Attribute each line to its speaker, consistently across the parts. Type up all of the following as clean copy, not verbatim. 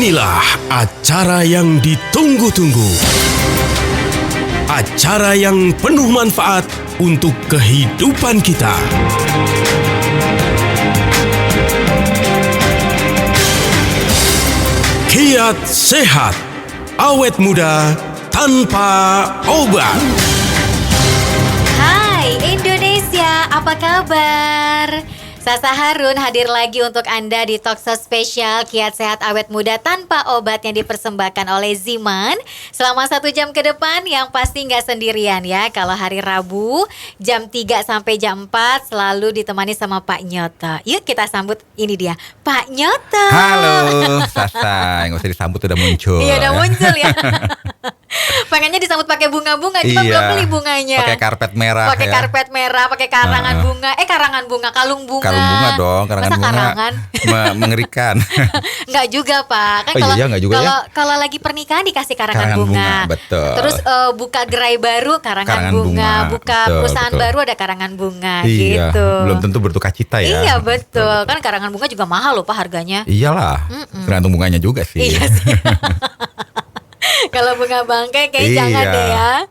Speaker 1: Inilah acara yang ditunggu-tunggu. Acara yang penuh manfaat untuk kehidupan kita. Kiat sehat, awet muda tanpa obat.
Speaker 2: Hai Indonesia, apa kabar? Sasa Harun hadir lagi untuk Anda di Talkshow spesial Kiat Sehat Awet Muda Tanpa Obat yang dipersembahkan oleh Ziman selama 1 jam ke depan, yang pasti nggak sendirian ya. Kalau hari Rabu jam 3 sampai jam 4 selalu ditemani sama Pak Nyoto. Yuk kita sambut, ini dia Pak Nyoto.
Speaker 3: Halo Sasa, nggak usah disambut, udah muncul.
Speaker 2: Iya udah muncul ya. Pengennya disambut pakai bunga-bunga, cuma belum beli bunganya.
Speaker 3: Pakai karpet merah.
Speaker 2: Pakai karpet merah, pakai karangan bunga. Karangan bunga, kalung bunga.
Speaker 3: Kalung bunga dong, karangan
Speaker 2: masa
Speaker 3: bunga.
Speaker 2: Karangan?
Speaker 3: Mengerikan.
Speaker 2: Enggak juga Pak. Kan kalau lagi pernikahan dikasih karangan bunga.
Speaker 3: Betul.
Speaker 2: Terus buka gerai baru karangan bunga. Buka
Speaker 3: betul,
Speaker 2: perusahaan
Speaker 3: betul.
Speaker 2: baru ada karangan bunga.
Speaker 3: Iya,
Speaker 2: gitu.
Speaker 3: belum tentu berduka cita ya.
Speaker 2: Iya betul. Kan karangan bunga juga mahal loh Pak harganya.
Speaker 3: Iyalah, tergantung bunganya juga sih.
Speaker 2: Iya sih. Kalau bunga bangkai kayak jangan deh ya.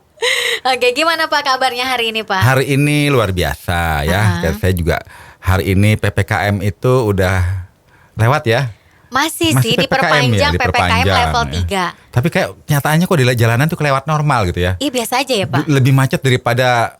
Speaker 2: Oke, gimana Pak kabarnya hari ini Pak?
Speaker 3: Hari ini luar biasa ya. Saya juga hari ini PPKM itu udah lewat ya.
Speaker 2: Masih sih
Speaker 3: PPKM
Speaker 2: diperpanjang,
Speaker 3: ya,
Speaker 2: PPKM level 3.
Speaker 3: Tapi kayak nyataannya kok di jalanan tuh kelewat normal gitu ya.
Speaker 2: Iya biasa aja ya Pak.
Speaker 3: Lebih macet daripada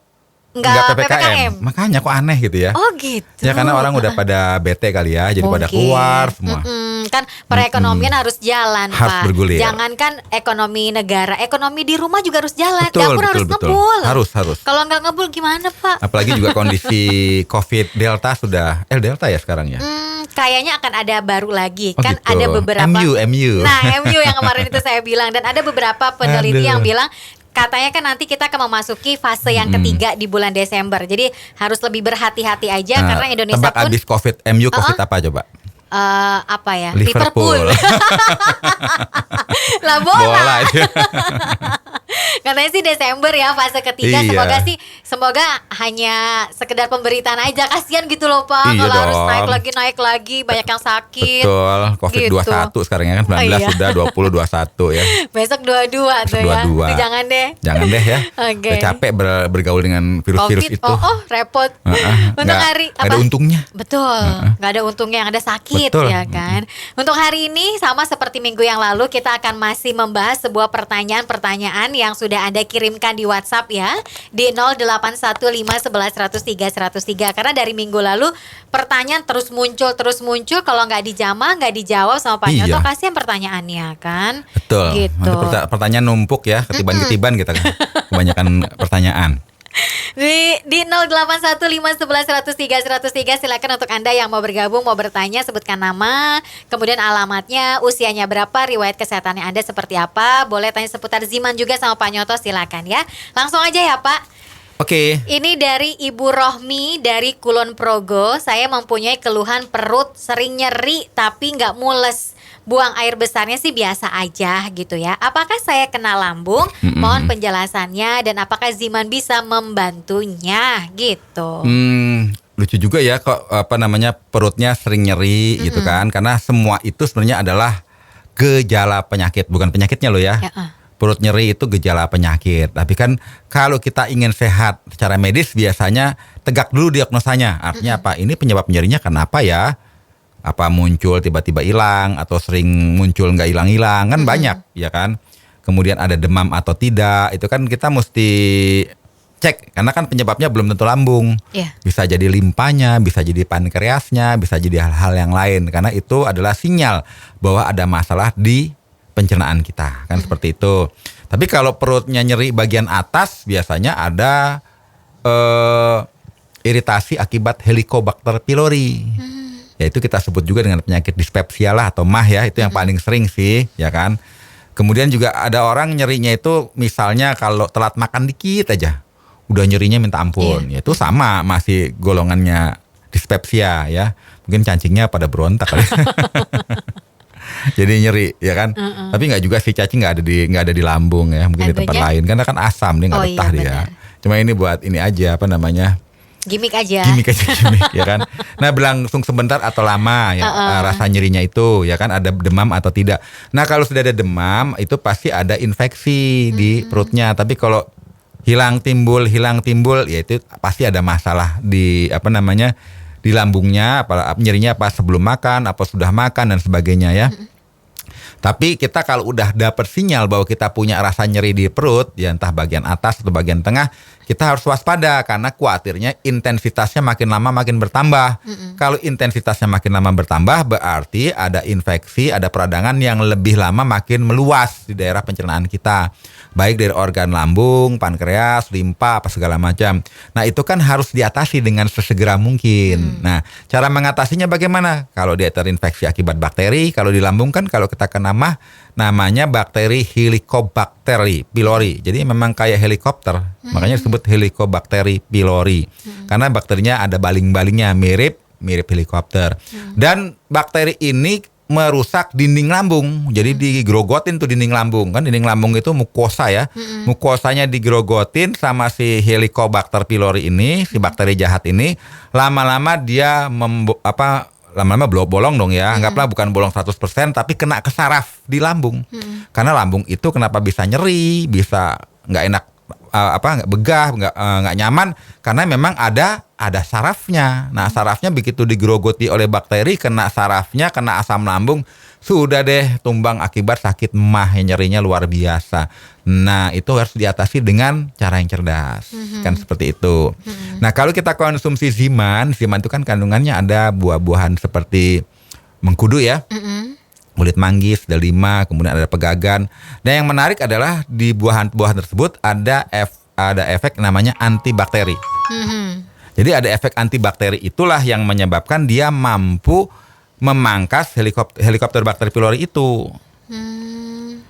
Speaker 2: Nggak
Speaker 3: PPKM. Makanya kok aneh gitu ya.
Speaker 2: Oh gitu.
Speaker 3: Ya karena orang udah pada bete kali ya, jadi pada keluar semua.
Speaker 2: Kan perekonomian harus jalan
Speaker 3: harus
Speaker 2: Pak.
Speaker 3: bergulir.
Speaker 2: Jangankan ekonomi negara, ekonomi di rumah juga harus jalan.
Speaker 3: Betul,
Speaker 2: Dapur harus
Speaker 3: betul.
Speaker 2: ngebul.
Speaker 3: Harus.
Speaker 2: Kalau nggak ngebul gimana Pak?
Speaker 3: Apalagi juga kondisi COVID Delta sudah Delta ya sekarang ya.
Speaker 2: Kayaknya akan ada baru lagi.
Speaker 3: Oh,
Speaker 2: Kan
Speaker 3: gitu.
Speaker 2: ada beberapa
Speaker 3: MU.
Speaker 2: Nah MU yang kemarin itu saya bilang. Dan ada beberapa peneliti yang bilang katanya kan nanti kita akan memasuki fase yang ketiga di bulan Desember. Jadi harus lebih berhati-hati aja karena Indonesia
Speaker 3: tebak
Speaker 2: pun
Speaker 3: abis COVID, MU COVID apa coba?
Speaker 2: apa ya?
Speaker 3: Liverpool.
Speaker 2: Lah bola.
Speaker 3: Itu.
Speaker 2: Katanya sih Desember ya fase ketiga.
Speaker 3: Iya.
Speaker 2: Semoga hanya sekedar pemberitaan aja. Kasihan gitu loh Pak.
Speaker 3: Iya
Speaker 2: kalau harus
Speaker 3: dong.
Speaker 2: naik lagi banyak yang sakit.
Speaker 3: Betul, COVID
Speaker 2: Gitu.
Speaker 3: 21 sekarang ya kan 19
Speaker 2: iya.
Speaker 3: sudah 20 21 ya.
Speaker 2: Besok 22 tuh ya.
Speaker 3: 22.
Speaker 2: Itu jangan deh.
Speaker 3: Jangan deh ya.
Speaker 2: Oke.
Speaker 3: Udah capek bergaul dengan virus-virus
Speaker 2: COVID,
Speaker 3: itu.
Speaker 2: repot. Untuk
Speaker 3: Nggak-
Speaker 2: hari
Speaker 3: nggak ada untungnya.
Speaker 2: Betul, nggak ada untungnya, yang ada sakit.
Speaker 3: Betul.
Speaker 2: Ya kan. Untuk hari ini sama seperti minggu yang lalu, kita akan masih membahas sebuah pertanyaan yang sudah Anda kirimkan di WhatsApp ya, di 081511103103. Karena dari minggu lalu pertanyaan terus muncul, kalau nggak dijawab sama Pak Nyoto, kasihan pertanyaannya kan.
Speaker 3: Betul.
Speaker 2: Gitu.
Speaker 3: Nanti pertanyaan numpuk ya, ketiban-ketiban kita kan. Kebanyakan pertanyaan.
Speaker 2: Di 081511103103 silakan untuk Anda yang mau bergabung, mau bertanya, sebutkan nama, kemudian alamatnya, usianya berapa, riwayat kesehatannya Anda seperti apa. Boleh tanya seputar Ziman juga sama Pak Nyoto, silakan ya. Langsung aja ya Pak.
Speaker 3: Oke.
Speaker 2: Ini dari Ibu Rohmi dari Kulon Progo. Saya mempunyai keluhan perut, sering nyeri tapi nggak mules. Buang air besarnya sih biasa aja gitu ya. Apakah saya kena lambung? Mohon penjelasannya, dan apakah Ziman bisa membantunya gitu.
Speaker 3: Lucu juga ya kok perutnya sering nyeri gitu kan. Karena semua itu sebenarnya adalah gejala penyakit, bukan penyakitnya loh ya. Perut nyeri itu gejala penyakit. Tapi kan kalau kita ingin sehat secara medis biasanya tegak dulu diagnosanya. Artinya apa? Ini penyebab nyerinya kenapa ya? Apa muncul tiba-tiba hilang atau sering muncul nggak hilang-hilang kan banyak ya kan. Kemudian ada demam atau tidak, itu kan kita mesti cek karena kan penyebabnya belum tentu lambung. Bisa jadi limpanya, bisa jadi pankreasnya, bisa jadi hal-hal yang lain karena itu adalah sinyal bahwa ada masalah di pencernaan kita kan seperti itu. Tapi kalau perutnya nyeri bagian atas biasanya ada iritasi akibat Helicobacter pylori. Ya itu kita sebut juga dengan penyakit dispepsia lah atau MAH ya, itu yang paling sering sih ya kan. Kemudian juga ada orang nyerinya itu misalnya kalau telat makan dikit aja udah nyerinya minta ampun. Ya itu sama, masih golongannya dispepsia ya. Mungkin cacingnya pada berontak kali. Jadi nyeri ya kan. Tapi nggak juga sih, cacing nggak ada di lambung ya, mungkin di tempat lain karena kan asam dia nggak betah dia. Cuma ini buat ini aja
Speaker 2: Gimik aja.
Speaker 3: Gimik aja gimik ya kan. Nah berlangsung sebentar atau lama ya rasa nyerinya itu ya kan, ada demam atau tidak. Nah kalau sudah ada demam itu pasti ada infeksi di perutnya. Tapi kalau hilang timbul ya itu pasti ada masalah di di lambungnya, nyerinya apa sebelum makan, apa sudah makan dan sebagainya ya. Tapi kita kalau udah dapat sinyal bahwa kita punya rasa nyeri di perut, ya entah bagian atas atau bagian tengah, kita harus waspada karena khawatirnya intensitasnya makin lama makin bertambah. Kalau intensitasnya makin lama bertambah berarti ada infeksi, ada peradangan yang lebih lama makin meluas di daerah pencernaan kita. Baik dari organ lambung, pankreas, limpa, apa segala macam. Nah itu kan harus diatasi dengan sesegera mungkin. Nah cara mengatasinya bagaimana? Kalau dia terinfeksi akibat bakteri, kalau di lambung kan kalau kita kena mah namanya bakteri Helicobacter pylori. Jadi memang kayak helikopter, makanya disebut Helicobacter pylori. Karena bakterinya ada baling-balingnya mirip helikopter. Dan bakteri ini merusak dinding lambung. Jadi digerogotin tuh dinding lambung. Kan dinding lambung itu mukosa ya. Mukosanya digerogotin sama si Helicobacter pylori ini, si bakteri jahat ini, lama-lama dia lama-lama bolong dong ya. Anggaplah bukan bolong 100% tapi kena ke saraf di lambung. Karena lambung itu kenapa bisa nyeri, bisa nggak enak, nggak begah, nggak nyaman karena memang ada sarafnya. Nah sarafnya begitu digerogoti oleh bakteri, kena sarafnya, kena asam lambung, sudah deh tumbang akibat sakit mah yang nyerinya luar biasa. Nah itu harus diatasi dengan cara yang cerdas, kan seperti itu. Nah kalau kita konsumsi ziman itu kan kandungannya ada buah-buahan seperti mengkudu ya. Kulit manggis, delima, kemudian ada pegagan. Dan yang menarik adalah di buah-buahan tersebut ada efek namanya antibakteri. Jadi ada efek antibakteri itulah yang menyebabkan dia mampu memangkas Helicobacter pylori itu.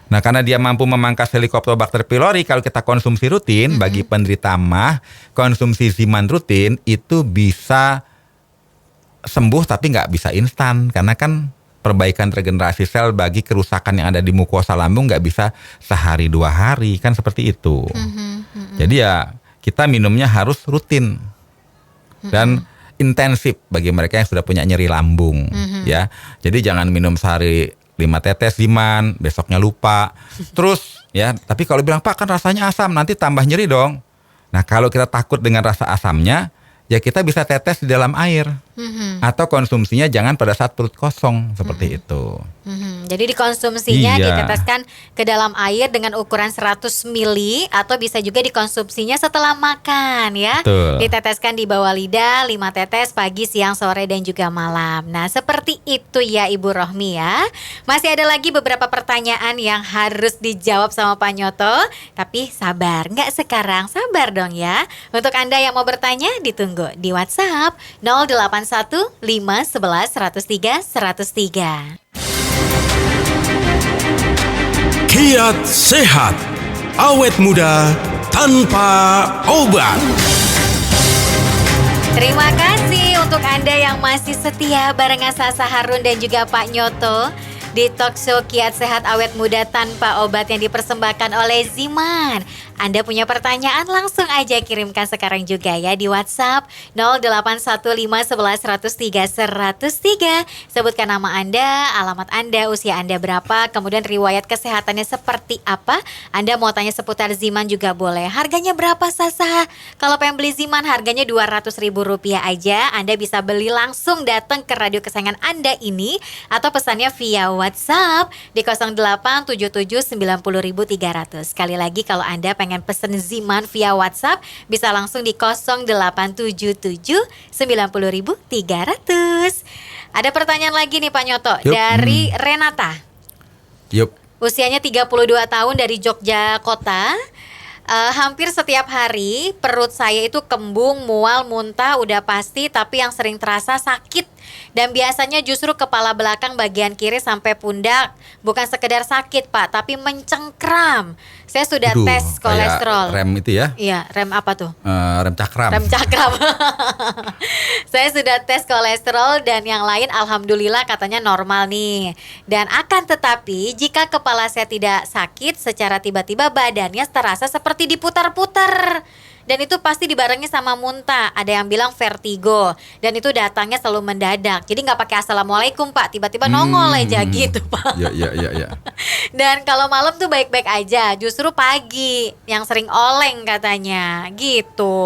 Speaker 3: Nah karena dia mampu memangkas Helicobacter pylori, kalau kita konsumsi rutin, bagi penderita mah, konsumsi ziman rutin itu bisa sembuh tapi nggak bisa instan. Karena kan perbaikan regenerasi sel bagi kerusakan yang ada di mukosa lambung nggak bisa sehari 2 hari, kan seperti itu. Jadi ya kita minumnya harus rutin dan intensif bagi mereka yang sudah punya nyeri lambung ya. Jadi jangan minum sehari 5 tetes ziman, besoknya lupa. Terus ya, tapi kalau bilang Pak kan rasanya asam, nanti tambah nyeri dong. Nah kalau kita takut dengan rasa asamnya, ya kita bisa tetes di dalam air. Atau konsumsinya jangan pada saat perut kosong seperti itu.
Speaker 2: Jadi dikonsumsinya diteteskan ke dalam air dengan ukuran 100 ml atau bisa juga dikonsumsinya setelah makan ya.
Speaker 3: Betul.
Speaker 2: Diteteskan di bawah lidah 5 tetes pagi, siang, sore dan juga malam. Nah seperti itu ya Ibu Rohmi ya. Masih ada lagi beberapa pertanyaan yang harus dijawab sama Pak Nyoto. Tapi sabar, nggak sekarang, sabar dong ya. Untuk Anda yang mau bertanya ditunggu di WhatsApp 081 511 103 103.
Speaker 1: Kiat sehat, awet muda tanpa obat.
Speaker 2: Terima kasih untuk Anda yang masih setia barengan Sasa Harun dan juga Pak Nyoto di Talkshow Kiat Sehat Awet Muda Tanpa Obat yang dipersembahkan oleh Ziman. Anda punya pertanyaan langsung aja kirimkan sekarang juga ya di WhatsApp 081511103103. Sebutkan nama Anda, alamat Anda, usia Anda berapa, kemudian riwayat kesehatannya seperti apa. Anda mau tanya seputar Ziman juga boleh. Harganya berapa Sasa? Kalau pengen beli Ziman harganya Rp200.000 aja. Anda bisa beli langsung datang ke radio kesayangan Anda ini atau pesannya via WhatsApp di 0877900300. Sekali lagi kalau Anda pengen pesen Ziman via WhatsApp bisa langsung di 0877900300. Ada pertanyaan lagi nih Pak Nyoto dari Renata. Usianya 32 tahun dari Jogja Kota. Hampir setiap hari perut saya itu kembung, mual, muntah udah pasti, tapi yang sering terasa sakit. Dan biasanya justru kepala belakang bagian kiri sampai pundak. Bukan sekedar sakit Pak, tapi mencengkram. Saya sudah tes kolesterol.
Speaker 3: Rem itu ya?
Speaker 2: Iya, rem apa tuh?
Speaker 3: Rem cakram.
Speaker 2: Rem cakram. Saya sudah tes kolesterol dan yang lain alhamdulillah katanya normal nih. Dan akan tetapi jika kepala saya tidak sakit, secara tiba-tiba badannya terasa seperti diputar-putar. Dan itu pasti dibarengi sama muntah. Ada yang bilang vertigo. Dan itu datangnya selalu mendadak. Jadi nggak pakai assalamualaikum Pak, tiba-tiba nongol aja gitu Pak.
Speaker 3: Ya.
Speaker 2: Dan kalau malam tuh baik-baik aja. Justru pagi yang sering oleng katanya. Gitu.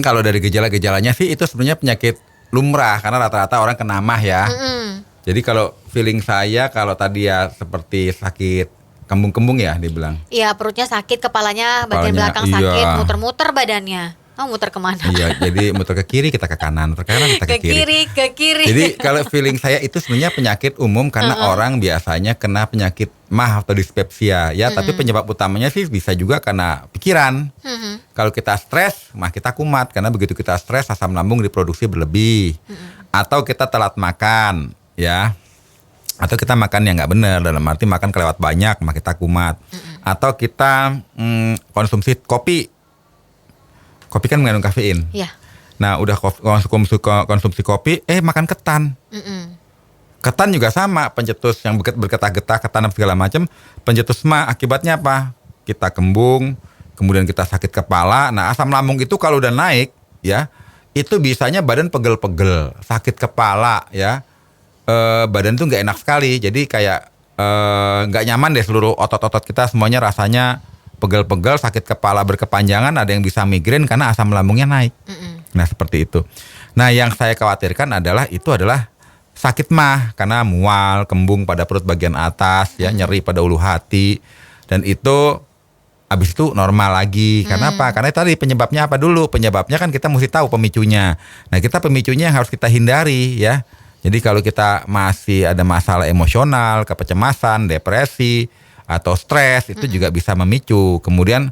Speaker 3: Kalau dari gejala-gejalanya sih itu sebenarnya penyakit lumrah karena rata-rata orang kena mah ya. Jadi kalau feeling saya kalau tadi ya seperti sakit kembung-kembung ya dibilang.
Speaker 2: Iya, perutnya sakit, kepalanya bagian belakang sakit, muter-muter badannya. Oh, muter kemana?
Speaker 3: Iya, jadi muter ke kiri kita ke kanan, muter ke kanan kita ke kiri.
Speaker 2: Ke kiri.
Speaker 3: Jadi kalau feeling saya itu sebenarnya penyakit umum karena orang biasanya kena penyakit mah atau dispepsia ya, tapi penyebab utamanya sih bisa juga karena pikiran. Kalau kita stres, mah kita kumat karena begitu kita stres asam lambung diproduksi berlebih. Atau kita telat makan, ya. Atau kita makan yang nggak benar, dalam arti makan kelewat banyak, maka kita kumat. Atau kita konsumsi kopi. Kopi kan mengandung kafein.
Speaker 2: Iya.
Speaker 3: Nah, udah konsumsi kopi, makan ketan. Ketan juga sama, pencetus yang bergetah-getah, ketan segala macam, pencetus mah akibatnya apa? Kita kembung, kemudian kita sakit kepala. Nah, asam lambung itu kalau udah naik, ya, itu bisanya badan pegel-pegel, sakit kepala, ya. Badan tuh nggak enak sekali, jadi kayak nggak nyaman deh, seluruh otot-otot kita semuanya rasanya pegel-pegel, sakit kepala berkepanjangan, ada yang bisa migrain karena asam lambungnya naik. Nah seperti itu. Nah yang saya khawatirkan adalah sakit mah karena mual, kembung pada perut bagian atas, ya nyeri pada ulu hati, dan itu abis itu normal lagi. Karena apa? Karena tadi penyebabnya apa dulu? Penyebabnya kan kita mesti tahu pemicunya. Nah kita pemicunya yang harus kita hindari ya. Jadi kalau kita masih ada masalah emosional, kecemasan, depresi, atau stres, itu juga bisa memicu. Kemudian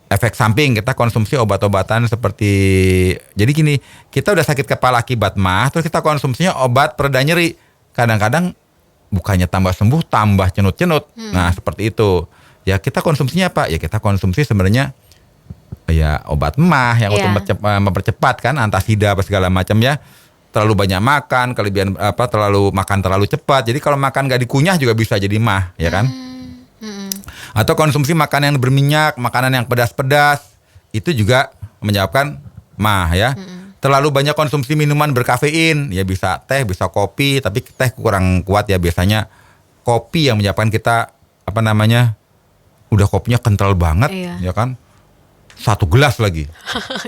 Speaker 3: efek samping, kita konsumsi obat-obatan seperti, jadi gini, kita udah sakit kepala akibat mah, terus kita konsumsinya obat pereda nyeri. Kadang-kadang bukannya tambah sembuh, tambah cenut-cenut. Nah seperti itu. Ya kita konsumsinya apa? Ya kita konsumsi sebenarnya ya obat mah yang untuk mempercepat kan, antasida apa segala macam ya. Terlalu banyak makan, kelebihan terlalu makan terlalu cepat. Jadi kalau makan gak dikunyah juga bisa jadi mah, ya kan? Atau konsumsi makanan yang berminyak, makanan yang pedas-pedas, itu juga menyebabkan mah ya. Terlalu banyak konsumsi minuman berkafein, ya bisa teh, bisa kopi, tapi teh kurang kuat ya, biasanya kopi yang menyebabkan kita udah kopinya kental banget, ya kan? 1 gelas lagi.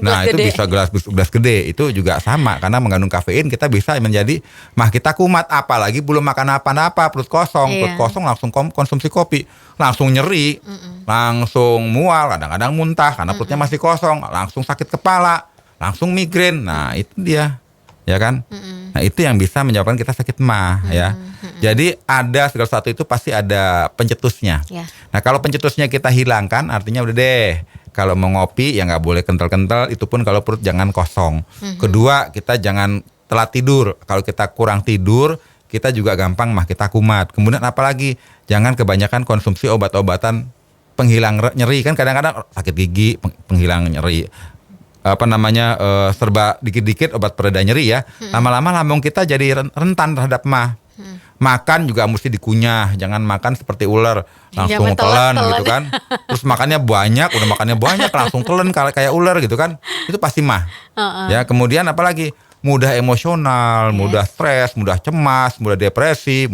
Speaker 3: Nah itu bisa gelas gede. Itu juga sama karena mengandung kafein, kita bisa menjadi mah kita kumat, apalagi belum makan apa-apa, perut kosong langsung konsumsi kopi, langsung nyeri, langsung mual, kadang-kadang muntah karena perutnya masih kosong, langsung sakit kepala, langsung migrain. Nah itu dia, ya kan? Nah itu yang bisa menyebabkan kita sakit mah ya. Jadi ada segala sesuatu itu pasti ada pencetusnya. Nah kalau pencetusnya kita hilangkan, artinya udah deh. Kalau mau ngopi ya nggak boleh kental-kental, itu pun kalau perut jangan kosong. Kedua, kita jangan telat tidur. Kalau kita kurang tidur, kita juga gampang mah kita kumat. Kemudian apalagi jangan kebanyakan konsumsi obat-obatan penghilang nyeri, kan kadang-kadang sakit gigi penghilang nyeri. Serba dikit-dikit obat pereda nyeri ya. Lama-lama lambung kita jadi rentan terhadap mah. Makan juga mesti dikunyah, jangan makan seperti ular langsung telan gitu kan. Terus makannya banyak langsung telan kayak ular gitu kan. Itu pasti mah. Ya, kemudian apalagi mudah emosional, mudah stres, mudah cemas, mudah depresi,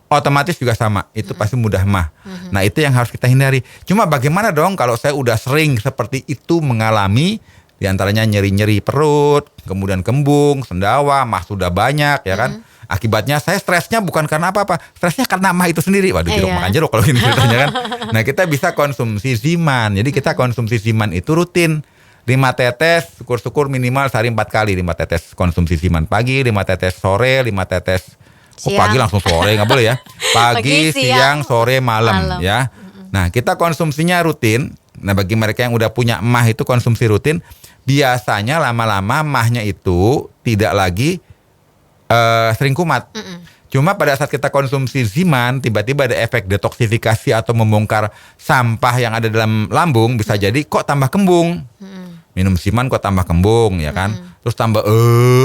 Speaker 3: otomatis juga sama. Itu pasti mudah mah. Nah, itu yang harus kita hindari. Cuma bagaimana dong kalau saya udah sering seperti itu mengalami, diantaranya nyeri-nyeri perut, kemudian kembung, sendawa, mah sudah banyak ya kan. Akibatnya saya stresnya bukan karena apa-apa, stresnya karena mah itu sendiri. Waduh, jeruk makan jeruk kalau gini ceritanya kan. Nah kita bisa konsumsi Ziman. Jadi kita konsumsi Ziman itu rutin. 5 tetes, syukur-syukur minimal sehari 4 kali. 5 tetes konsumsi Ziman pagi, 5 tetes sore, 5 tetes pagi langsung sore, nggak boleh ya. Pagi, siang, sore, malam ya. Nah kita konsumsinya rutin. Nah bagi mereka yang udah punya mah itu konsumsi rutin, biasanya lama-lama mahnya itu tidak lagi sering kumat. Cuma pada saat kita konsumsi Ziman, tiba-tiba ada efek detoksifikasi atau membongkar sampah yang ada dalam lambung, bisa jadi kok tambah kembung. Minum Ziman kok tambah kembung ya kan. Terus tambah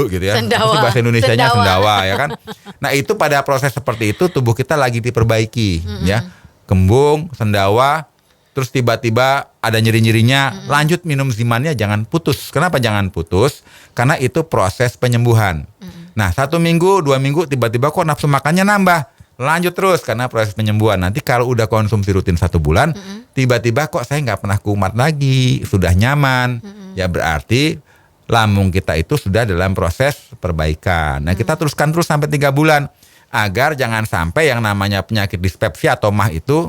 Speaker 3: gitu ya. Itu bahasa Indonesianya sendawa ya kan. Nah itu pada proses seperti itu tubuh kita lagi diperbaiki ya. Kembung, sendawa, terus tiba-tiba ada nyeri-nyerinya, lanjut minum Zimannya, jangan putus. Kenapa jangan putus? Karena itu proses penyembuhan. Nah 1 minggu, 2 minggu tiba-tiba kok nafsu makannya nambah, lanjut terus karena proses penyembuhan. Nanti kalau udah konsumsi rutin 1 bulan, tiba-tiba kok saya nggak pernah kumat lagi, sudah nyaman, ya berarti lambung kita itu sudah dalam proses perbaikan. Nah kita teruskan terus sampai 3 bulan, agar jangan sampai yang namanya penyakit dispepsia atau MAH itu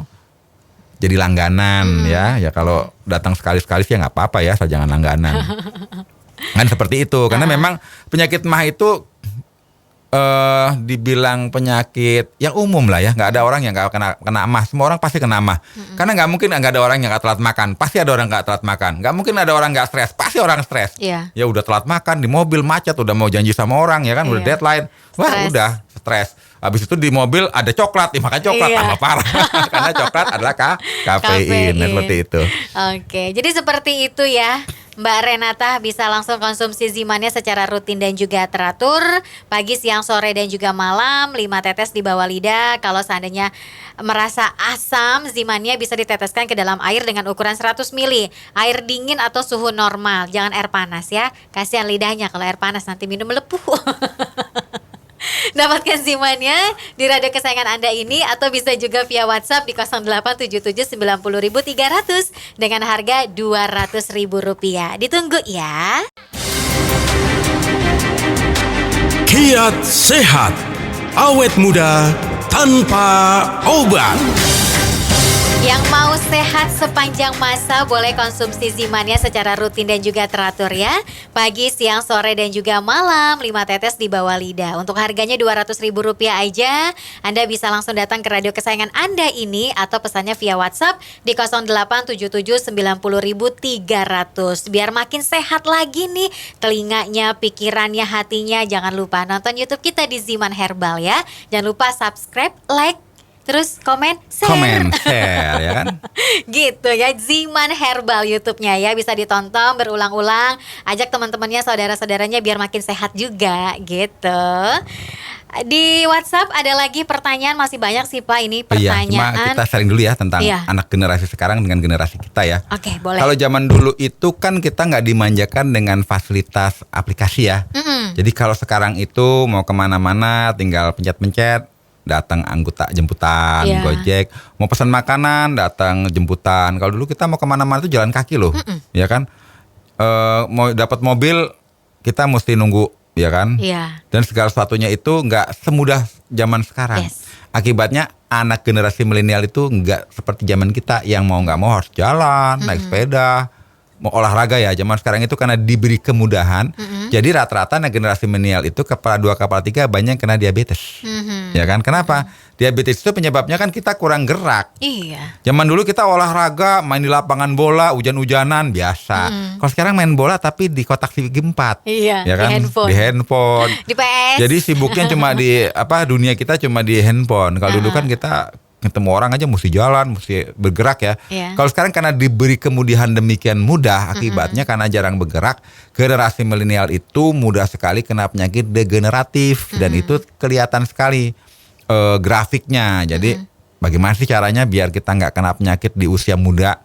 Speaker 3: jadi langganan ya. Ya kalau datang sekali-sekali ya nggak apa-apa ya, asal jangan langganan. Kan seperti itu, karena memang penyakit MAH itu dibilang penyakit yang umum lah ya, nggak ada orang yang nggak kena MAH, semua orang pasti kena MAH. Karena nggak mungkin nggak ada orang yang nggak telat makan, pasti ada orang nggak telat makan. Nggak mungkin ada orang nggak stres, pasti orang stres.
Speaker 2: Iya.
Speaker 3: Ya udah telat makan di mobil macet, udah mau janji sama orang ya kan, udah deadline, wah
Speaker 2: Stres.
Speaker 3: udah stres. Habis itu di mobil ada coklat, makan coklat tambah parah. Karena coklat adalah kafein. Nah, seperti itu.
Speaker 2: Oke, jadi seperti itu ya. Mbak Renata bisa langsung konsumsi Zimannya secara rutin dan juga teratur. Pagi, siang, sore, dan juga malam 5 tetes di bawah lidah. Kalau seandainya merasa asam, Zimannya bisa diteteskan ke dalam air dengan ukuran 100 ml. Air dingin atau suhu normal, jangan air panas ya. Kasihan lidahnya kalau air panas nanti minum melepuh. Dapatkan Zimannya di radio kesayangan Anda ini, atau bisa juga via WhatsApp di 0877 90.300 dengan harga Rp200.000. Ditunggu ya.
Speaker 1: Kiat sehat, awet muda tanpa obat.
Speaker 2: Yang mau sehat sepanjang masa boleh konsumsi Zimannya secara rutin dan juga teratur ya. Pagi, siang, sore, dan juga malam 5 tetes di bawah lidah. Untuk harganya Rp200.000 aja. Anda bisa langsung datang ke radio kesayangan Anda ini, atau pesannya via WhatsApp di 0877 90.300. Biar makin sehat lagi nih telinganya, pikirannya, hatinya. Jangan lupa nonton YouTube kita di Ziman Herbal ya. Jangan lupa subscribe, like, terus komen, share
Speaker 3: ya kan?
Speaker 2: Gitu ya, Ziman Herbal YouTube-nya ya, bisa ditonton berulang-ulang. Ajak teman-temannya, saudara-saudaranya biar makin sehat juga gitu. Di WhatsApp ada lagi pertanyaan, masih banyak sih Pak ini pertanyaan.
Speaker 3: Iya, cuma kita sharing dulu ya tentang anak generasi sekarang dengan generasi kita ya.
Speaker 2: Oke, boleh.
Speaker 3: Kalau zaman dulu itu kan kita nggak dimanjakan dengan fasilitas aplikasi ya. Jadi kalau sekarang itu mau kemana-mana tinggal pencet-pencet, datang anggota jemputan, Gojek. Mau pesan makanan, datang jemputan. Kalau dulu kita mau kemana-mana itu jalan kaki loh, ya kan. Mau dapat mobil kita mesti nunggu, ya kan. Dan segala sesuatunya itu nggak semudah zaman sekarang. Akibatnya anak generasi milenial itu nggak seperti zaman kita yang mau nggak mau harus jalan, naik sepeda, mau olahraga ya. Zaman sekarang itu karena diberi kemudahan, jadi rata-rata anak generasi milenial itu kepala 2 kepala 3 banyak yang kena diabetes. Ya kan? Kenapa? Diabetes itu penyebabnya kan kita kurang gerak.
Speaker 2: Iya.
Speaker 3: Zaman dulu kita olahraga, main di lapangan bola, hujan-hujanan biasa. Kalau sekarang main bola tapi di kotak segi 4.
Speaker 2: Iya,
Speaker 3: ya kan?
Speaker 2: di handphone.
Speaker 3: Di
Speaker 2: PS.
Speaker 3: Jadi sibuknya cuma di dunia kita cuma di handphone. Kalau dulu kan kita ketemu orang aja mesti jalan, mesti bergerak ya. Kalau sekarang karena diberi kemudahan demikian mudah, akibatnya karena jarang bergerak, generasi milenial itu mudah sekali kena penyakit degeneratif dan itu kelihatan sekali grafiknya. Jadi bagaimana sih caranya biar kita nggak kena penyakit di usia muda?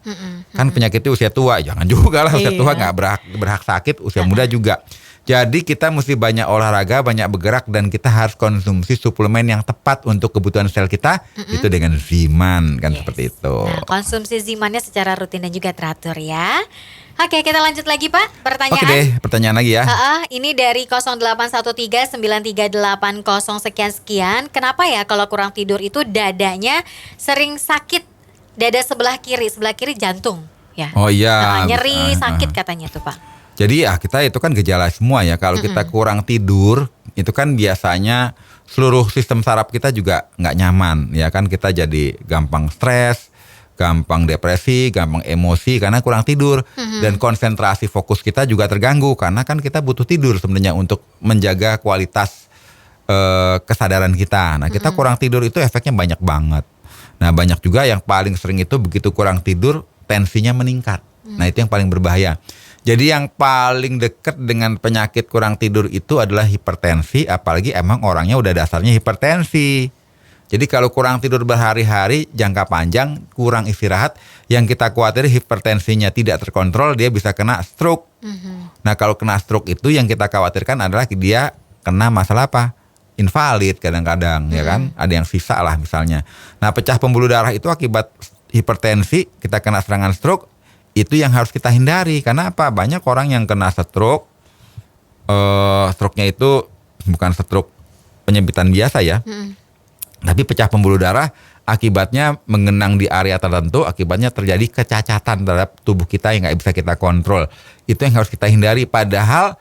Speaker 3: Kan penyakitnya usia tua, jangan juga lah usia tua nggak berhak sakit, usia muda juga. Jadi kita mesti banyak olahraga, banyak bergerak, dan kita harus konsumsi suplemen yang tepat untuk kebutuhan sel kita, itu dengan Ziman kan seperti itu.
Speaker 2: Nah, konsumsi Zimannya secara rutin dan juga teratur ya. Oke, kita lanjut lagi Pak, pertanyaan.
Speaker 3: Oke deh, pertanyaan lagi ya.
Speaker 2: Ini dari 08139380 sekian-sekian. Kenapa ya kalau kurang tidur itu dadanya sering sakit? Dada sebelah kiri jantung ya.
Speaker 3: Oh iya.
Speaker 2: Nyeri, sakit katanya tuh Pak.
Speaker 3: Jadi ya kita itu kan gejala semua ya. Kalau kita kurang tidur itu kan biasanya seluruh sistem saraf kita juga nggak nyaman. Ya kan kita jadi gampang stres, gampang depresi, gampang emosi karena kurang tidur. Dan konsentrasi fokus kita juga terganggu karena kan kita butuh tidur sebenarnya untuk menjaga kualitas kesadaran kita. Nah kita kurang tidur itu efeknya banyak banget. Nah banyak juga yang paling sering itu begitu kurang tidur tensinya meningkat. Nah itu yang paling berbahaya. Jadi yang paling dekat dengan penyakit kurang tidur itu adalah hipertensi, apalagi emang orangnya udah dasarnya hipertensi. Jadi kalau kurang tidur berhari-hari, jangka panjang, kurang istirahat, yang kita khawatir hipertensinya tidak terkontrol, dia bisa kena stroke. Nah kalau kena stroke itu yang kita khawatirkan adalah dia kena masalah apa? Invalid kadang-kadang, ya kan? Ada yang sisa lah misalnya. Nah pecah pembuluh darah itu akibat hipertensi, kita kena serangan stroke, itu yang harus kita hindari. Karena apa? Banyak orang yang kena stroke, stroke-nya itu bukan stroke penyempitan biasa ya. Tapi pecah pembuluh darah akibatnya mengenang di area tertentu, akibatnya terjadi kecacatan terhadap tubuh kita yang nggak bisa kita kontrol. Itu yang harus kita hindari. Padahal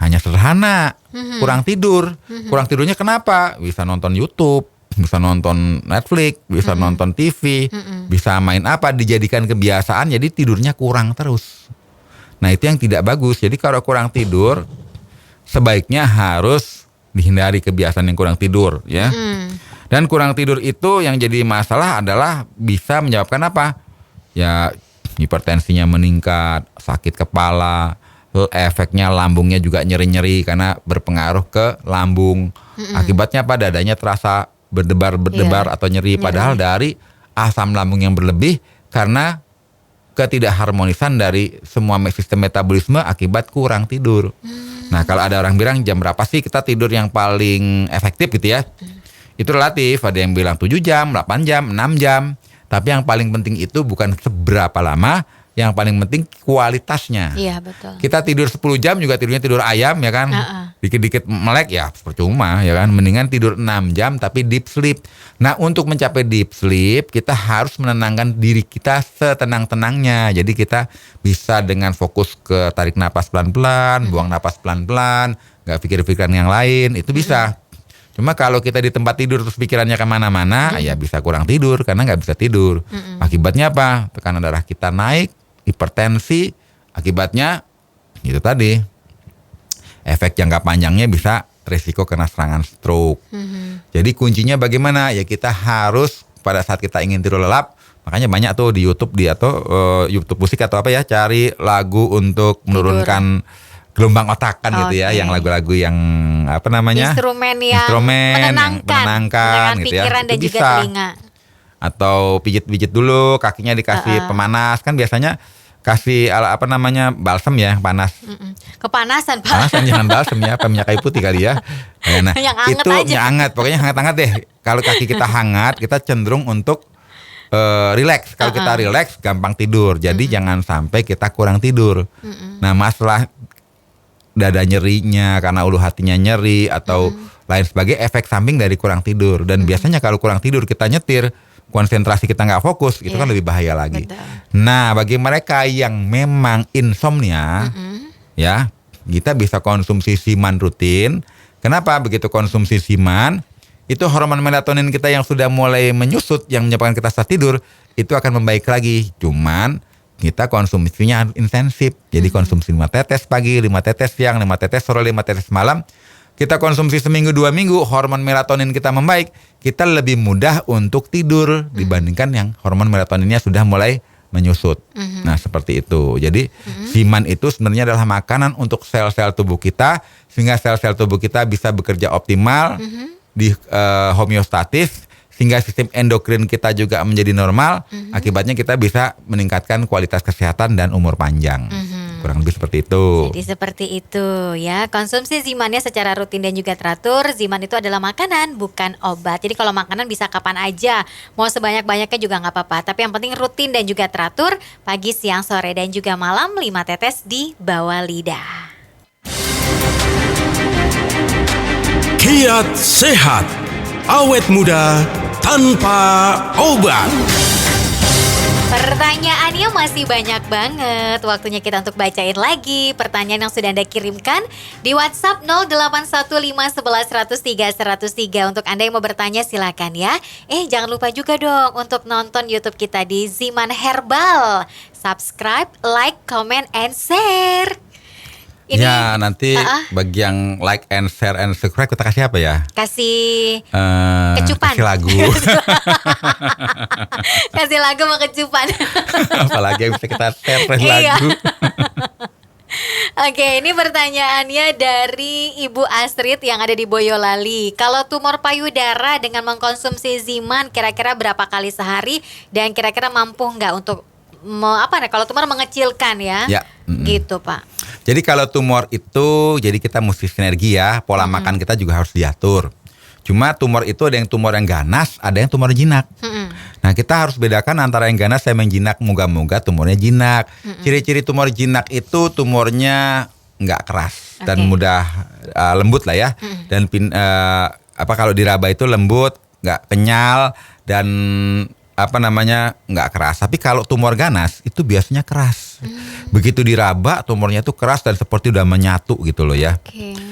Speaker 3: hanya sederhana, kurang tidur. Kurang tidurnya kenapa? Bisa nonton YouTube, bisa nonton Netflix, bisa nonton TV, bisa main apa, dijadikan kebiasaan, jadi tidurnya kurang terus. Nah itu yang tidak bagus. Jadi kalau kurang tidur, sebaiknya harus dihindari kebiasaan yang kurang tidur ya. Dan kurang tidur itu yang jadi masalah adalah bisa menyebabkan apa? Ya hipertensinya meningkat, sakit kepala, efeknya lambungnya juga nyeri-nyeri karena berpengaruh ke lambung. Akibatnya apa? Dadanya terasa berdebar atau nyeri. Padahal dari asam lambung yang berlebih karena ketidakharmonisan dari semua sistem metabolisme akibat kurang tidur. Nah kalau ada orang bilang jam berapa sih kita tidur yang paling efektif gitu ya, itu relatif. Ada yang bilang 7 jam, 8 jam, 6 jam. Tapi yang paling penting itu bukan seberapa lama, yang paling penting kualitasnya.
Speaker 2: Iya betul.
Speaker 3: Kita tidur 10 jam juga tidurnya tidur ayam ya kan. Dikit-dikit melek ya percuma ya kan. Mendingan tidur 6 jam tapi deep sleep. Nah untuk mencapai deep sleep kita harus menenangkan diri kita setenang-tenangnya. Jadi kita bisa dengan fokus ke tarik napas pelan-pelan, buang napas pelan-pelan, gak pikir-pikiran yang lain, itu bisa. Cuma kalau kita di tempat tidur terus pikirannya kemana-mana, ya bisa kurang tidur karena nggak bisa tidur. Akibatnya apa? Tekanan darah kita naik, hipertensi. Akibatnya itu tadi, efek jangka panjangnya bisa risiko kena serangan stroke. Jadi kuncinya bagaimana? Ya kita harus pada saat kita ingin tidur lelap, makanya banyak tuh di YouTube YouTube musik atau apa ya, cari lagu untuk menurunkan gelombang otak kan gitu ya, yang lagu-lagu yang apa namanya,
Speaker 2: instrumen yang
Speaker 3: menenangkan gitu ya,
Speaker 2: pikiran dan
Speaker 3: itu
Speaker 2: juga
Speaker 3: bisa.
Speaker 2: telinga.
Speaker 3: Atau pijit-pijit dulu kakinya, dikasih pemanas, kan biasanya kasih apa namanya, balsem ya, panas.
Speaker 2: Kepanasan Pak.
Speaker 3: Panasan jangan balsem ya, apa minyak kayu putih kali ya. Nah
Speaker 2: Yang anget
Speaker 3: itu
Speaker 2: aja.
Speaker 3: minyak hangat, pokoknya hangat-hangat deh. Kalau kaki kita hangat, kita cenderung untuk relax. Kalau kita relax gampang tidur. Jadi jangan sampai kita kurang tidur. Nah masalah dada nyerinya karena ulu hatinya nyeri atau lain sebagai efek samping dari kurang tidur. Dan biasanya kalau kurang tidur kita nyetir, konsentrasi kita nggak fokus, itu kan lebih bahaya lagi.
Speaker 2: Betul.
Speaker 3: Nah bagi mereka yang memang insomnia, ya kita bisa konsumsi siman rutin. Kenapa? Begitu konsumsi siman, itu hormon melatonin kita yang sudah mulai menyusut, yang menyebabkan kita susah tidur, itu akan membaik lagi. Cuman kita konsumsinya harus intensif. Jadi konsumsi 5 tetes pagi, 5 tetes siang, 5 tetes sore, 5 tetes malam. Kita konsumsi seminggu 2 minggu, hormon melatonin kita membaik, kita lebih mudah untuk tidur dibandingkan yang hormon melatoninnya sudah mulai menyusut. Nah seperti itu. Jadi siman itu sebenarnya adalah makanan untuk sel-sel tubuh kita, sehingga sel-sel tubuh kita bisa bekerja optimal, di homeostatis, sehingga sistem endokrin kita juga menjadi normal. Akibatnya kita bisa meningkatkan kualitas kesehatan dan umur panjang. Kurang lebih seperti itu.
Speaker 2: Jadi seperti itu ya. Konsumsi Zimannya secara rutin dan juga teratur. Ziman itu adalah makanan, bukan obat. Jadi kalau makanan bisa kapan aja, mau sebanyak-banyaknya juga nggak apa-apa. Tapi yang penting rutin dan juga teratur, pagi, siang, sore, dan juga malam, 5 tetes di bawah lidah.
Speaker 1: Kiat sehat, awet muda tanpa obat.
Speaker 2: Pertanyaannya masih banyak banget. Waktunya kita untuk bacain lagi pertanyaan yang sudah Anda kirimkan di WhatsApp 081511103103. Untuk Anda yang mau bertanya silakan ya. Jangan lupa juga dong untuk nonton YouTube kita di Ziman Herbal. Subscribe, like, comment, and share. Ini,
Speaker 3: ya nanti bagi yang like and share and subscribe kita kasih apa ya?
Speaker 2: Kasih kecupan.
Speaker 3: Kasih lagu.
Speaker 2: Kasih lagu sama kecupan.
Speaker 3: Apalagi yang bisa kita share
Speaker 2: Iya.
Speaker 3: lagu.
Speaker 2: Oke, ini pertanyaannya dari Ibu Astrid yang ada di Boyolali. Kalau tumor payudara dengan mengkonsumsi Ziman kira-kira berapa kali sehari dan kira-kira mampu nggak untuk kalau tumor mengecilkan ya?
Speaker 3: Ya.
Speaker 2: Gitu, Pak.
Speaker 3: Jadi kalau tumor itu, jadi kita mesti sinergi ya. Pola makan kita juga harus diatur. Cuma tumor itu ada yang tumor yang ganas, ada yang tumor jinak. Nah, kita harus bedakan antara yang ganas sama yang jinak. Moga-moga tumornya jinak. Ciri-ciri tumor jinak itu tumornya nggak keras dan mudah lembut lah ya. Dan kalau diraba itu lembut, nggak kenyal dan nggak keras. Tapi kalau tumor ganas itu biasanya keras. Begitu diraba tumornya itu keras dan seperti udah menyatu gitu loh ya.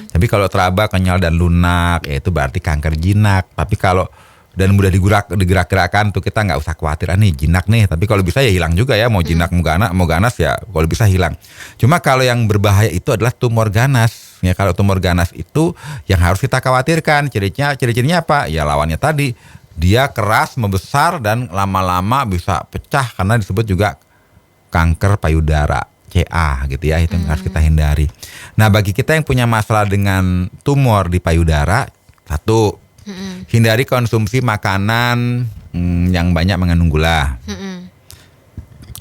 Speaker 3: Tapi kalau teraba, kenyal dan lunak, ya itu berarti kanker jinak. Tapi kalau dan mudah digerak-gerakkan tuh kita nggak usah khawatir nih jinak nih. Tapi kalau bisa ya hilang juga ya, mau jinak mau ganas ya kalau bisa hilang. Cuma kalau yang berbahaya itu adalah tumor ganas. Ya kalau tumor ganas itu yang harus kita khawatirkan. Ciri-cirinya apa? Ya lawannya tadi. Dia keras, membesar dan lama-lama bisa pecah karena disebut juga kanker payudara. CA gitu ya, itu yang harus kita hindari. Nah, bagi kita yang punya masalah dengan tumor di payudara, satu, hindari konsumsi makanan yang banyak mengandung gula.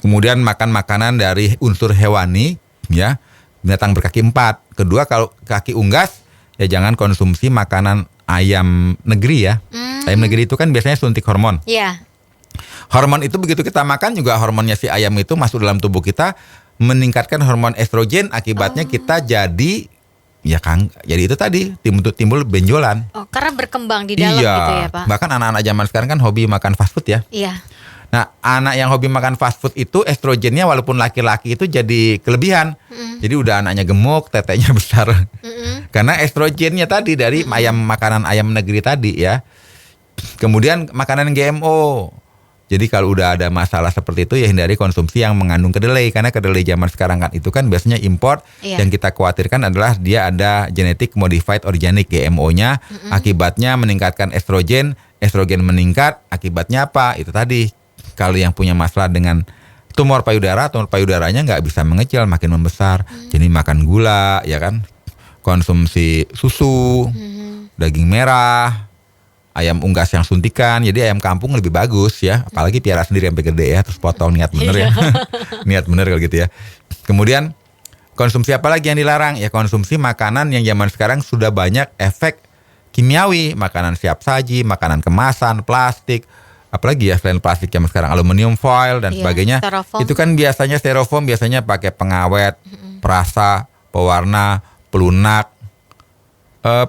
Speaker 3: Kemudian makan makanan dari unsur hewani, ya, binatang berkaki 4. Kedua, kalau kaki unggas, ya jangan konsumsi makanan ayam negeri ya. Ayam negeri itu kan biasanya suntik hormon.
Speaker 2: Iya.
Speaker 3: Hormon itu begitu kita makan juga hormonnya si ayam itu masuk dalam tubuh kita, meningkatkan hormon estrogen, akibatnya kita jadi jadi itu tadi timbul benjolan.
Speaker 2: Oh, karena berkembang di dalam gitu ya, Pak.
Speaker 3: Bahkan anak-anak zaman sekarang kan hobi makan fast food ya.
Speaker 2: Iya.
Speaker 3: Nah, anak yang hobi makan fast food itu estrogennya walaupun laki-laki itu jadi kelebihan. Jadi udah anaknya gemuk, tetenya besar. Karena estrogennya tadi dari makanan ayam negeri tadi ya. Kemudian makanan GMO. Jadi kalau udah ada masalah seperti itu ya hindari konsumsi yang mengandung kedelai. Karena kedelai zaman sekarang kan itu kan biasanya import. Yang kita khawatirkan adalah dia ada genetic modified organic GMO-nya. Akibatnya meningkatkan estrogen meningkat. Akibatnya apa? Itu tadi. Kalau yang punya masalah dengan tumor payudaranya nggak bisa mengecil, makin membesar. Jadi makan gula ya kan. Konsumsi susu, daging merah, ayam unggas yang suntikan. Jadi ayam kampung lebih bagus ya. Apalagi piara sendiri sampai gede ya. Terus potong niat bener ya. Niat bener kalau gitu ya. Kemudian konsumsi apa lagi yang dilarang? Ya konsumsi makanan yang zaman sekarang sudah banyak efek kimiawi. Makanan siap saji, makanan kemasan, plastik. Apalagi ya selain plastik zaman sekarang. Aluminium foil dan sebagainya.
Speaker 2: Styrofoam.
Speaker 3: Itu kan biasanya styrofoam biasanya pakai pengawet, perasa, pewarna, pelunak.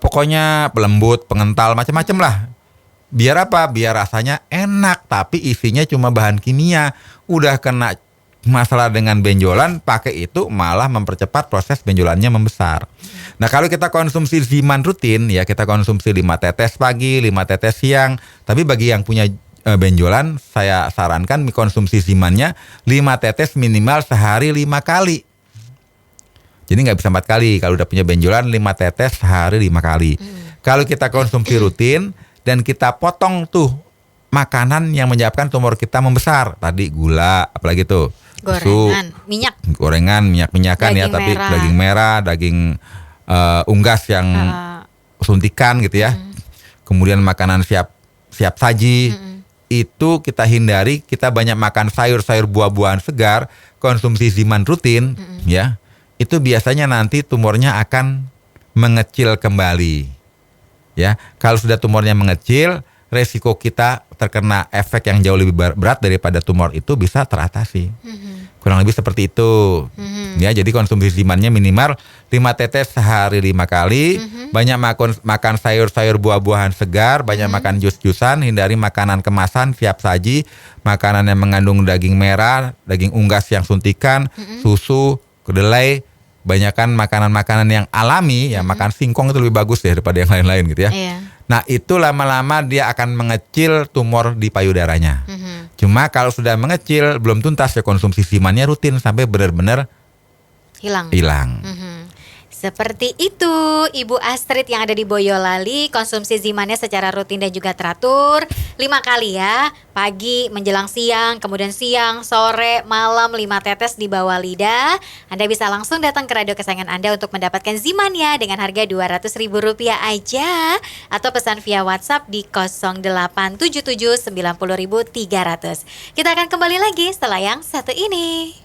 Speaker 3: Pokoknya pelembut, pengental, macam-macam lah. Biar apa? Biar rasanya enak, tapi isinya cuma bahan kimia. Udah kena masalah dengan benjolan, pakai itu malah mempercepat proses benjolannya membesar. Nah, kalau kita konsumsi Ziman rutin, ya kita konsumsi 5 tetes pagi, 5 tetes siang. Tapi bagi yang punya benjolan, saya sarankan konsumsi Zimannya 5 tetes minimal sehari 5 kali. Jadi nggak bisa 4 kali. Kalau udah punya benjolan 5 tetes sehari 5 kali. Kalau kita konsumsi rutin dan kita potong tuh makanan yang menyebabkan tumor kita membesar. Tadi gula, apalagi tuh
Speaker 2: gorengan, minyak.
Speaker 3: Gorengan, minyak-minyakan ya, tapi daging merah, daging unggas yang suntikan gitu ya. Kemudian makanan siap saji. Itu kita hindari, kita banyak makan sayur-sayur buah-buahan segar, konsumsi Ziman rutin ya. Itu biasanya nanti tumornya akan mengecil kembali. Ya, kalau sudah tumornya mengecil, resiko kita terkena efek yang jauh lebih berat daripada tumor itu bisa teratasi. Kurang lebih seperti itu. Ya, jadi konsumsi Zimannya minimal 5 tetes sehari 5 kali. Banyak makan sayur-sayur buah-buahan segar, banyak makan jus-jusan, hindari makanan kemasan siap saji, makanan yang mengandung daging merah, daging unggas yang suntikan, susu, kedelai. Banyakan makanan-makanan yang alami, ya makan singkong itu lebih bagus ya daripada yang lain-lain gitu ya. Nah, itu lama-lama dia akan mengecil tumor di payudaranya. Cuma kalau sudah mengecil belum tuntas ya konsumsi Zimannya rutin sampai benar-benar hilang.
Speaker 2: Seperti itu Ibu Astrid yang ada di Boyolali, konsumsi Zimannya secara rutin dan juga teratur. 5 kali ya. Pagi, menjelang siang, kemudian siang, sore, malam 5 tetes di bawah lidah. Anda bisa langsung datang ke radio kesayangan Anda untuk mendapatkan Ziman ya dengan harga Rp200.000 aja. Atau pesan via WhatsApp di 0877 90.300. Kita akan kembali lagi setelah yang satu ini.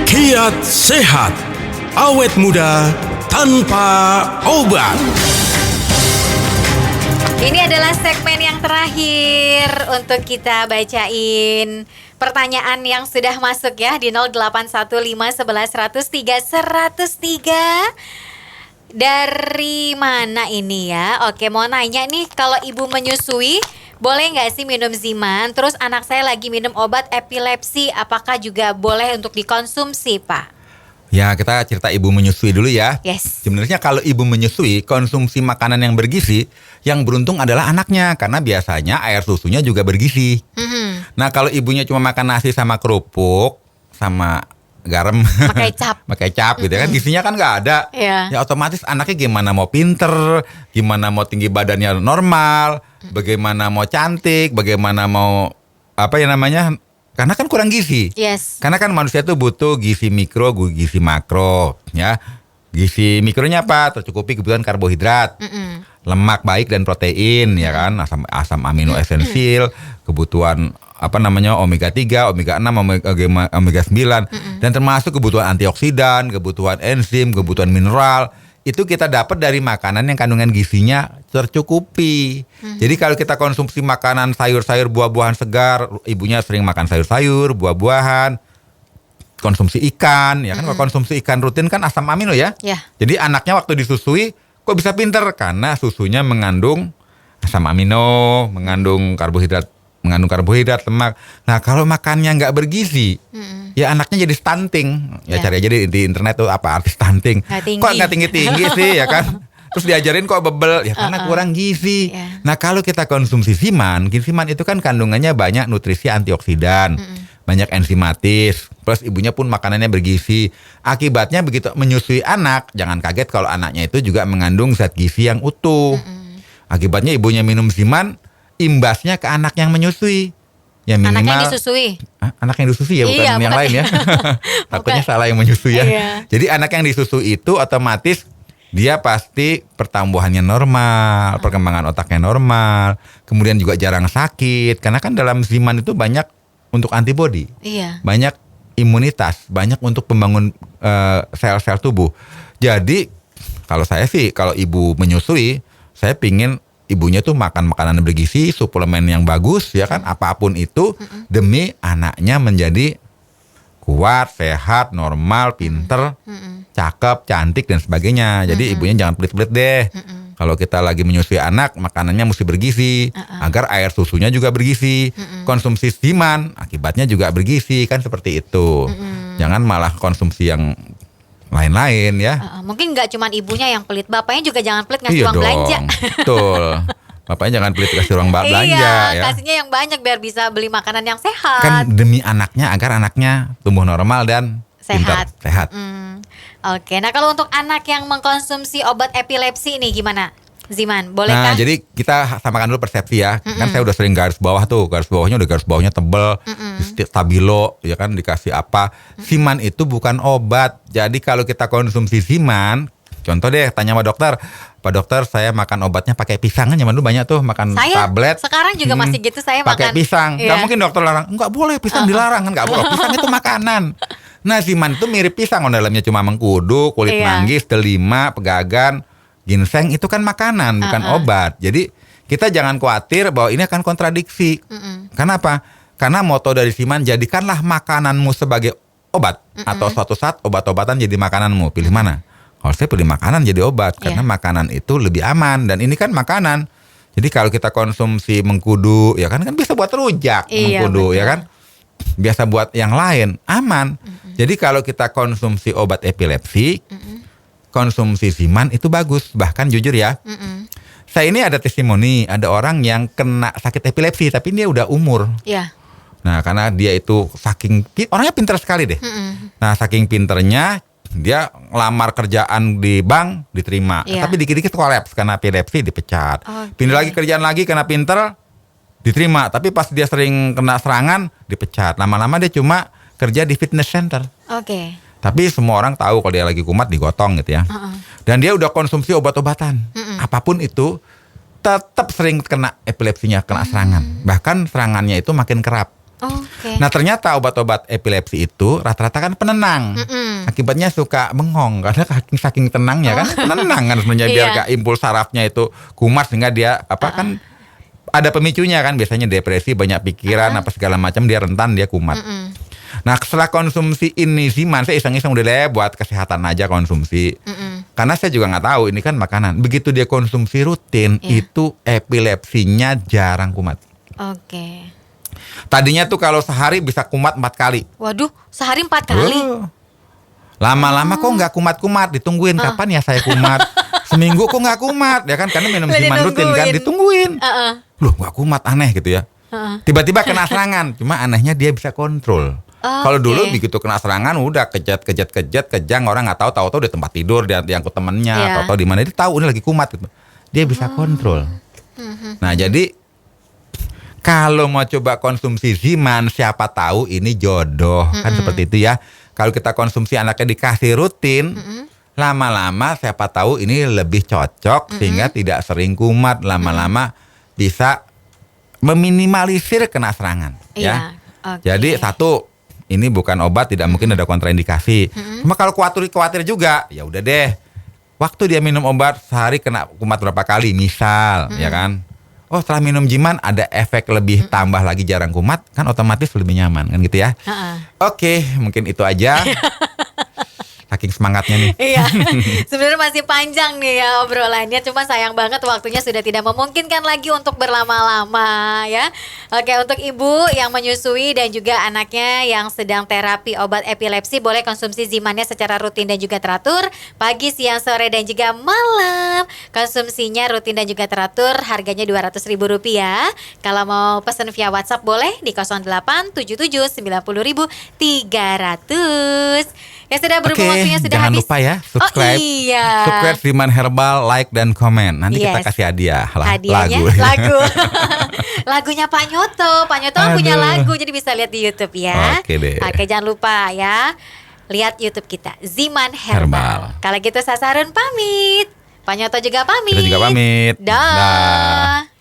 Speaker 1: Kiat sehat, awet muda tanpa obat.
Speaker 2: Ini adalah segmen yang terakhir untuk kita bacain pertanyaan yang sudah masuk ya di 081511103103. Dari mana ini ya? Oke, mau nanya nih, kalau ibu menyusui boleh nggak sih minum Ziman? Terus anak saya lagi minum obat epilepsi, apakah juga boleh untuk dikonsumsi, Pak?
Speaker 3: Ya, kita cerita ibu menyusui dulu ya.
Speaker 2: Yes.
Speaker 3: Sebenarnya kalau ibu menyusui, konsumsi makanan yang bergizi, yang beruntung adalah anaknya. Karena biasanya air susunya juga bergizi. Nah, kalau ibunya cuma makan nasi sama kerupuk, sama garam,
Speaker 2: Pakai cap.
Speaker 3: pakai cap gitu kan, gizinya kan nggak ada.
Speaker 2: Iya.
Speaker 3: Ya otomatis anaknya gimana mau pinter, gimana mau tinggi badannya normal, bagaimana mau cantik, bagaimana mau apa ya namanya, karena kan kurang gizi.
Speaker 2: Yes.
Speaker 3: Karena kan manusia itu butuh gizi mikro, gizi makro, ya. Gizi mikronya apa? Tercukupi kebutuhan karbohidrat, lemak baik dan protein, ya kan, asam amino esensial, kebutuhan apa namanya omega 3, omega 6, omega 9, dan termasuk kebutuhan antioksidan, kebutuhan enzim, kebutuhan mineral. Itu kita dapat dari makanan yang kandungan gizinya tercukupi. Jadi kalau kita konsumsi makanan sayur-sayur, buah-buahan segar, ibunya sering makan sayur-sayur, buah-buahan, konsumsi ikan, ya kan, kalau konsumsi ikan rutin kan asam amino ya.
Speaker 2: Ya.
Speaker 3: Jadi anaknya waktu disusui kok bisa pinter karena susunya mengandung asam amino, mengandung karbohidrat, lemak. Nah kalau makannya nggak bergizi, ya anaknya jadi stunting. Ya cari aja di internet tuh apa arti stunting. Kok nggak tinggi-tinggi sih, ya kan? Terus diajarin kok bebel, ya karena kurang gizi.
Speaker 2: Yeah.
Speaker 3: Nah kalau kita konsumsi Ziman itu kan kandungannya banyak nutrisi antioksidan, banyak enzimatis, plus ibunya pun makanannya bergizi. Akibatnya begitu menyusui anak, jangan kaget kalau anaknya itu juga mengandung zat gizi yang utuh. Akibatnya ibunya minum Ziman, imbasnya ke anak yang menyusui. Ya minimal
Speaker 2: Anak yang disusui.
Speaker 3: Anak yang disusui ya, bukan
Speaker 2: Iya,
Speaker 3: yang lain ya. Takutnya salah yang menyusui ya.
Speaker 2: Iya.
Speaker 3: Jadi anak yang disusui itu otomatis dia pasti pertumbuhannya normal, perkembangan otaknya normal, kemudian juga jarang sakit. Karena kan dalam Ziman itu banyak untuk antibodi,
Speaker 2: Iya.
Speaker 3: banyak imunitas, banyak untuk pembangun sel-sel tubuh. Jadi kalau saya sih, kalau ibu menyusui, saya pingin ibunya tuh makan makanan bergizi, suplemen yang bagus, ya kan, apapun itu demi anaknya menjadi kuat, sehat, normal, pinter, cakep, cantik dan sebagainya. Jadi ibunya jangan pelit-pelit deh. Kalau kita lagi menyusui anak, makanannya mesti bergizi agar air susunya juga bergizi. Konsumsi Ziman akibatnya juga bergizi, kan seperti itu. Jangan malah konsumsi yang lain-lain ya.
Speaker 2: Mungkin nggak cuma ibunya yang pelit, bapaknya juga jangan pelit ngasih
Speaker 3: Iya
Speaker 2: uang
Speaker 3: dong,
Speaker 2: belanja.
Speaker 3: betul. Bapaknya jangan pelit kasih uang belanja
Speaker 2: Iya,
Speaker 3: ya.
Speaker 2: kasihnya yang banyak biar bisa beli makanan yang sehat.
Speaker 3: Kan demi anaknya agar anaknya tumbuh normal dan pintar, sehat.
Speaker 2: Oke, nah kalau untuk anak yang mengkonsumsi obat epilepsi ini gimana, Ziman? Bolehkah?
Speaker 3: Nah, jadi kita samakan dulu persepsi ya. Kan saya udah sering garis bawah tuh, garis bawahnya tebel, stabilo, ya kan, dikasih apa. Ziman itu bukan obat. Jadi kalau kita konsumsi Ziman, contoh deh, tanya sama dokter, Pak dokter, saya makan obatnya pakai pisang, kan zaman dulu banyak tuh makan
Speaker 2: Saya
Speaker 3: tablet.
Speaker 2: sekarang juga masih gitu, saya
Speaker 3: pakai
Speaker 2: makan
Speaker 3: pisang.
Speaker 2: Iya.
Speaker 3: Gak mungkin dokter larang, nggak boleh pisang dilarang, kan nggak boleh. Pisang itu makanan. Nah, Ziman itu mirip pisang, dalamnya cuma mengkudu, kulit
Speaker 2: Iya.
Speaker 3: manggis, delima, pegagan, ginseng, itu kan makanan, bukan obat. Jadi kita jangan khawatir bahwa ini akan kontradiksi. Karena apa? Karena moto dari Ziman, jadikanlah makananmu sebagai obat, atau suatu saat obat-obatan jadi makananmu. Pilih mana? Kalau saya pilih makanan jadi obat, karena makanan itu lebih aman, dan ini kan makanan. Jadi kalau kita konsumsi mengkudu, ya kan bisa buat rujak, mengkudu,
Speaker 2: betul.
Speaker 3: ya kan, biasa buat yang lain, aman. Jadi kalau kita konsumsi obat epilepsi, konsumsi Ziman itu bagus. Bahkan jujur ya, saya ini ada testimoni, ada orang yang kena sakit epilepsi, tapi dia udah umur.
Speaker 2: Iya.
Speaker 3: Nah, karena dia itu orangnya pintar sekali deh. Nah, saking pinternya, dia ngelamar kerjaan di bank diterima,
Speaker 2: Iya.
Speaker 3: tapi dikit-dikit kolaps karena epilepsi dipecat.
Speaker 2: Oke.
Speaker 3: Pindah lagi kerjaan lagi karena pinter diterima, tapi pas dia sering kena serangan dipecat. Lama-lama dia cuma kerja di fitness center.
Speaker 2: Oke.
Speaker 3: Tapi semua orang tahu kalau dia lagi kumat digotong gitu ya. Dan dia udah konsumsi obat-obatan. Apapun itu tetap sering kena epilepsinya, kena serangan. Bahkan serangannya itu makin kerap.
Speaker 2: Oke.
Speaker 3: Nah ternyata obat-obat epilepsi itu rata-rata kan penenang. Akibatnya suka bengong karena saking tenangnya kan penenang kan sebenarnya biar
Speaker 2: Iya.
Speaker 3: gak impuls sarafnya itu kumat sehingga dia kan ada pemicunya kan biasanya depresi, banyak pikiran apa segala macam, dia rentan, dia kumat. Nah setelah konsumsi ini Ziman, saya iseng-iseng udah deh buat kesehatan aja konsumsi. Karena saya juga nggak tahu ini kan makanan. Begitu dia konsumsi rutin itu epilepsinya jarang kumat.
Speaker 2: Oke.
Speaker 3: Tadinya tuh kalau sehari bisa kumat 4 kali.
Speaker 2: Waduh, sehari 4 kali.
Speaker 3: Lama-lama kok nggak kumat-kumat, ditungguin kapan ya saya kumat. Seminggu kok nggak kumat ya kan, karena minum
Speaker 2: Lah,
Speaker 3: Ziman rutin kan,
Speaker 2: ditungguin.
Speaker 3: ditungguin. Loh nggak kumat, aneh gitu ya. Tiba-tiba kena serangan, cuma anehnya dia bisa kontrol. Kalau dulu begitu kena serangan udah kejang, orang nggak tahu di tempat tidur, dia diangkut temennya,
Speaker 2: Iya.
Speaker 3: tahu di mana, dia tahu ini lagi kumat gitu. Dia bisa kontrol. Nah jadi kalau mau coba konsumsi Ziman, siapa tahu ini jodoh kan seperti itu ya. Kalau kita konsumsi anaknya dikasih rutin, lama-lama siapa tahu ini lebih cocok sehingga tidak sering kumat, lama-lama bisa meminimalisir kena serangan. Ya.
Speaker 2: Oke.
Speaker 3: Jadi satu, ini bukan obat, tidak mungkin ada kontraindikasi. Cuma kalau khawatir juga, ya udah deh. Waktu dia minum obat sehari kena kumat berapa kali, misal, ya kan? Oh setelah minum Ziman ada efek lebih tambah lagi jarang kumat, kan otomatis lebih nyaman kan gitu ya. Oke, mungkin itu aja. Saking semangatnya nih.
Speaker 2: Iya, sebenarnya masih panjang nih ya obrolannya, cuma sayang banget waktunya sudah tidak memungkinkan lagi untuk berlama-lama ya. Oke, untuk ibu yang menyusui dan juga anaknya yang sedang terapi obat epilepsi, boleh konsumsi Zimannya secara rutin dan juga teratur, pagi, siang, sore dan juga malam. Konsumsinya rutin dan juga teratur, harganya Rp200.000. Kalau mau pesan via WhatsApp boleh di 0877 90.300. Ya sudah, berhubung
Speaker 3: Oke,
Speaker 2: waktunya sudah
Speaker 3: jangan
Speaker 2: habis.
Speaker 3: lupa ya subscribe.
Speaker 2: Oh iya.
Speaker 3: Subscribe Ziman Herbal, like dan komen. Nanti kita
Speaker 2: Yes.
Speaker 3: kasih hadiah lah,
Speaker 2: Hadiahnya
Speaker 3: lagu.
Speaker 2: Lagunya Pak Nyoto. Pak Nyoto kan punya
Speaker 3: Aduh.
Speaker 2: lagu, jadi bisa lihat di YouTube ya.
Speaker 3: Oke deh.
Speaker 2: Oke, jangan lupa ya. Lihat YouTube kita, Ziman
Speaker 3: Herbal.
Speaker 2: Herbal. Kalau gitu Sasarun pamit. Pak Nyoto juga pamit.
Speaker 3: Kita juga pamit.
Speaker 2: Dah.
Speaker 3: Dah.